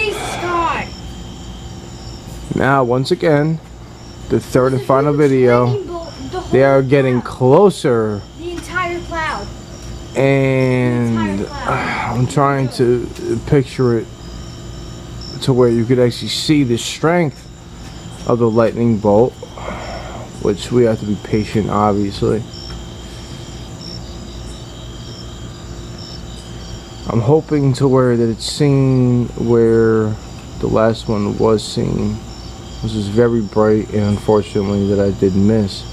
Jesus God! Now, once again, the third and final video, they are getting closer. The entire cloud. And I'm trying to picture it to where you could actually see the strength of the lightning bolt, which we have to be patient, obviously. I'm hoping to where that it's seen where the last one was seen, which is very bright, and unfortunately that I did miss.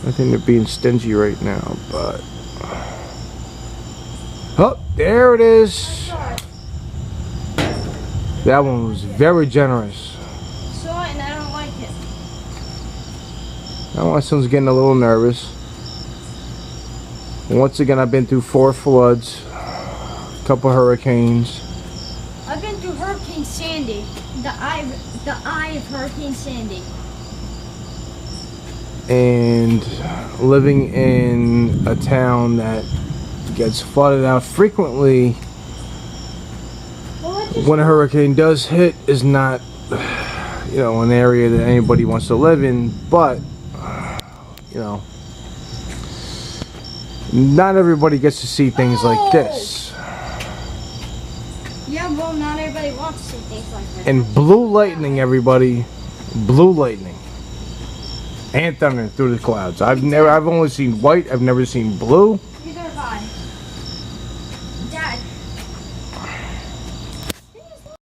I think they're being stingy right now, but oh, there it is. That one was very generous. I saw it and I don't like it. Now my son's getting a little nervous. Once again, I've been through 4 floods, a couple hurricanes. I've been through Hurricane Sandy, the eye of Hurricane Sandy. And living in a town that gets flooded out frequently when a hurricane does hit is not, you know, an area that anybody wants to live in, but, you know, not everybody gets to see things like this. Yeah, well, not everybody wants to see things like that. And blue lightning, everybody. Blue lightning. And thunder through the clouds. I've only seen white. I've never seen blue.